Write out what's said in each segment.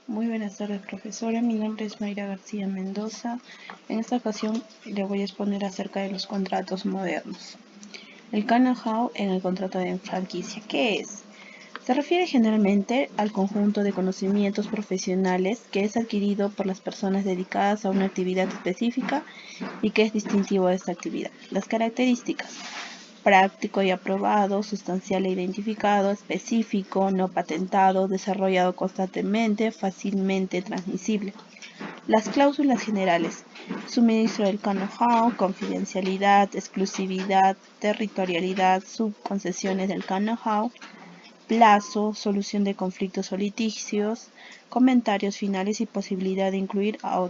Muy buenas tardes, profesora. Mi nombre es Mayra García Mendoza. En esta ocasión le voy a exponer acerca de los contratos modernos. El know-how en el contrato de franquicia. ¿Qué es? Se refiere generalmente al conjunto de conocimientos profesionales que es adquirido por las personas dedicadas a una actividad específica y que es distintivo de esta actividad. Las características: práctico y aprobado, sustancial e identificado, específico, no patentado, desarrollado constantemente, fácilmente transmisible. Las cláusulas generales: suministro del know-how, confidencialidad, exclusividad, territorialidad, subconcesiones del know-how, plazo, solución de conflictos o litigios, comentarios finales y posibilidad de incluir a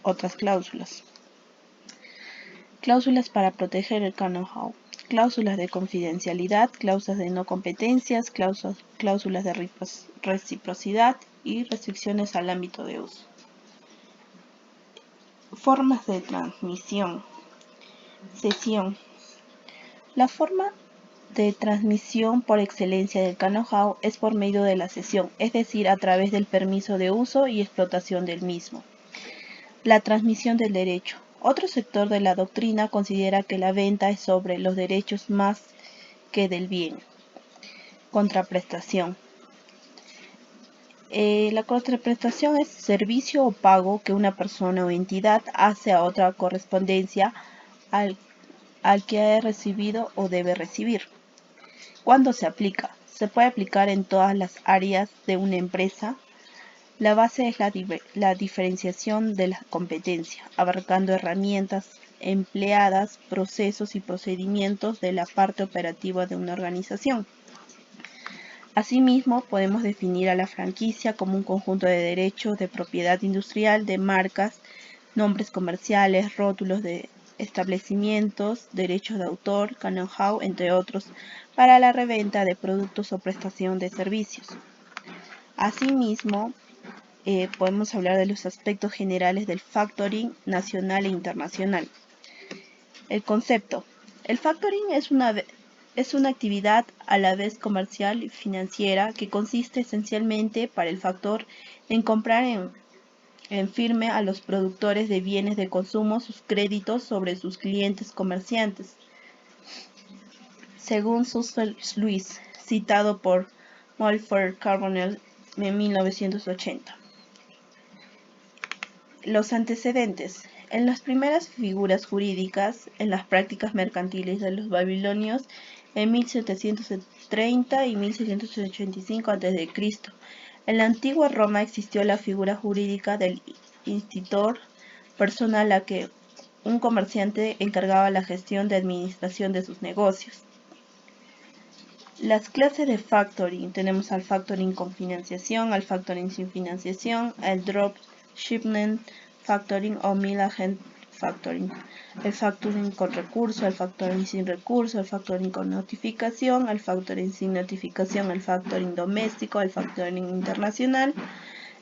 otras cláusulas. Cláusulas para proteger el know-how: cláusulas de confidencialidad, cláusulas de no competencias, cláusulas de reciprocidad y restricciones al ámbito de uso. Formas de transmisión. Cesión. La forma de transmisión por excelencia del know-how es por medio de la cesión, es decir, a través del permiso de uso y explotación del mismo. La transmisión del derecho. Otro sector de la doctrina considera que la venta es sobre los derechos más que del bien. Contraprestación. La contraprestación es servicio o pago que una persona o entidad hace a otra correspondencia al que ha recibido o debe recibir. ¿Cuándo se aplica? Se puede aplicar en todas las áreas de una empresa. La base es la diferenciación de la competencia, abarcando herramientas empleadas, procesos y procedimientos de la parte operativa de una organización. Asimismo, podemos definir a la franquicia como un conjunto de derechos de propiedad industrial, de marcas, nombres comerciales, rótulos de establecimientos, derechos de autor, know-how, entre otros, para la reventa de productos o prestación de servicios. Asimismo, podemos hablar de los aspectos generales del factoring nacional e internacional. El concepto. El factoring es una actividad a la vez comercial y financiera que consiste esencialmente para el factor en comprar en firme a los productores de bienes de consumo sus créditos sobre sus clientes comerciantes. Según Sussex Lewis, citado por Mulford Carbonell en 1980. Los antecedentes. En las primeras figuras jurídicas, en las prácticas mercantiles de los babilonios, en 1730 y 1685 a.C. En la antigua Roma existió la figura jurídica del institor, persona a la que un comerciante encargaba la gestión de administración de sus negocios. Las clases de factoring. Tenemos al factoring con financiación, al factoring sin financiación, al dropshipping factoring o middle agent factoring, el factoring con recurso, el factoring sin recurso, el factoring con notificación, el factoring sin notificación, el factoring doméstico, el factoring internacional,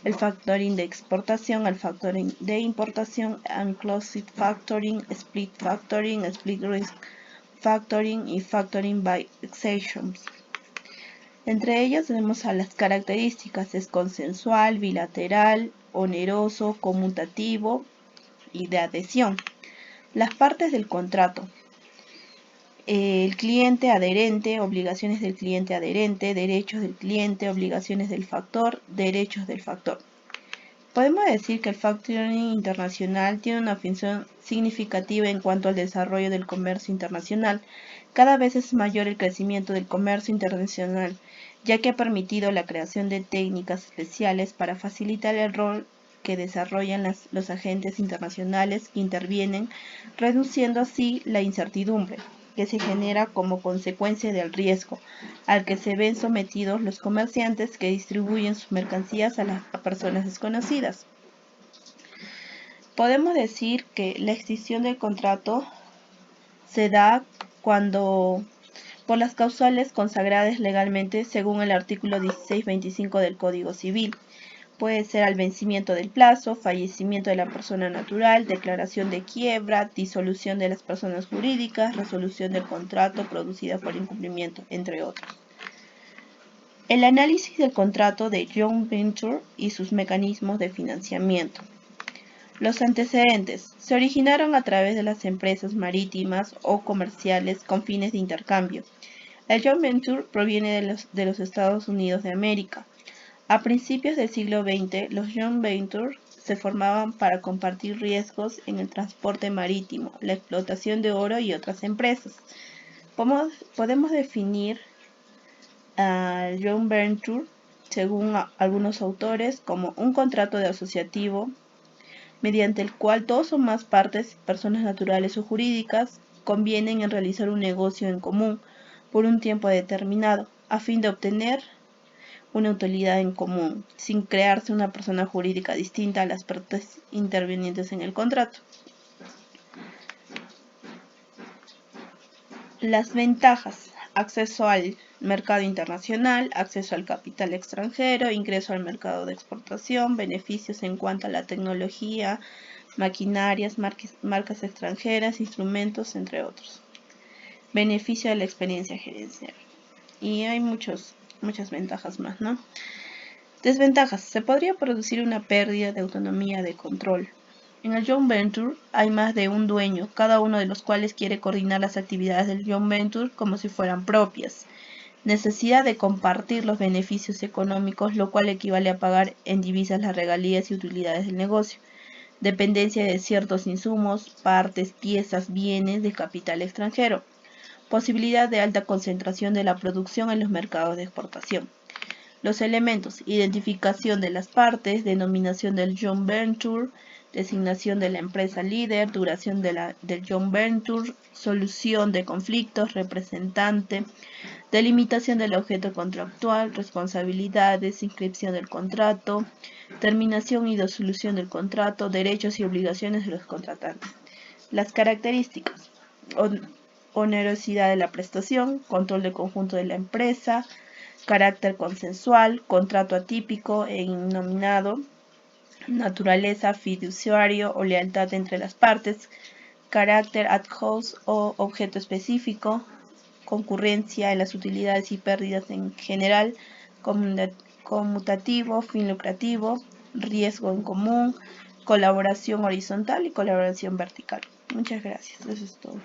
el factoring de exportación, el factoring de importación, unclosed factoring, split risk factoring y factoring by exceptions. Entre ellas tenemos a las características: es consensual, bilateral, oneroso, conmutativo y de adhesión. Las partes del contrato: el cliente adherente, obligaciones del cliente adherente, derechos del cliente, obligaciones del factor, derechos del factor. Podemos decir que el factoring internacional tiene una función significativa en cuanto al desarrollo del comercio internacional. Cada vez es mayor el crecimiento del comercio internacional, ya que ha permitido la creación de técnicas especiales para facilitar el rol que desarrollan los agentes internacionales que intervienen, reduciendo así la incertidumbre que se genera como consecuencia del riesgo al que se ven sometidos los comerciantes que distribuyen sus mercancías a personas desconocidas. Podemos decir que la extinción del contrato se da cuando, por las causales consagradas legalmente según el artículo 1625 del Código Civil. Puede ser al vencimiento del plazo, fallecimiento de la persona natural, declaración de quiebra, disolución de las personas jurídicas, resolución del contrato producida por incumplimiento, entre otros. El análisis del contrato de joint venture y sus mecanismos de financiamiento. Los antecedentes se originaron a través de las empresas marítimas o comerciales con fines de intercambio. El joint venture proviene de los Estados Unidos de América. A principios del siglo XX, los joint ventures se formaban para compartir riesgos en el transporte marítimo, la explotación de oro y otras empresas. Podemos definir al joint venture, según algunos autores, como un contrato de asociativo mediante el cual dos o más partes, personas naturales o jurídicas, convienen en realizar un negocio en común por un tiempo determinado, a fin de obtener una utilidad en común, sin crearse una persona jurídica distinta a las partes intervinientes en el contrato. Las ventajas: acceso al mercado internacional, acceso al capital extranjero, ingreso al mercado de exportación, beneficios en cuanto a la tecnología, maquinarias, marcas extranjeras, instrumentos, entre otros. Beneficio de la experiencia gerencial. Y hay muchas ventajas más, ¿no? Desventajas: se podría producir una pérdida de autonomía de control. En el joint venture hay más de un dueño, cada uno de los cuales quiere coordinar las actividades del joint venture como si fueran propias. Necesidad de compartir los beneficios económicos, lo cual equivale a pagar en divisas las regalías y utilidades del negocio. Dependencia de ciertos insumos, partes, piezas, bienes de capital extranjero. Posibilidad de alta concentración de la producción en los mercados de exportación. Los elementos: identificación de las partes, denominación del joint venture, designación de la empresa líder, duración del joint venture, solución de conflictos, representante, delimitación del objeto contractual, responsabilidades, inscripción del contrato, terminación y disolución del contrato, derechos y obligaciones de los contratantes. Las características: onerosidad de la prestación, control del conjunto de la empresa, carácter consensual, contrato atípico e innominado, naturaleza fiduciario o lealtad entre las partes, carácter ad hoc o objeto específico, concurrencia en las utilidades y pérdidas en general, conmutativo, fin lucrativo, riesgo en común, colaboración horizontal y colaboración vertical. Muchas gracias, eso es todo.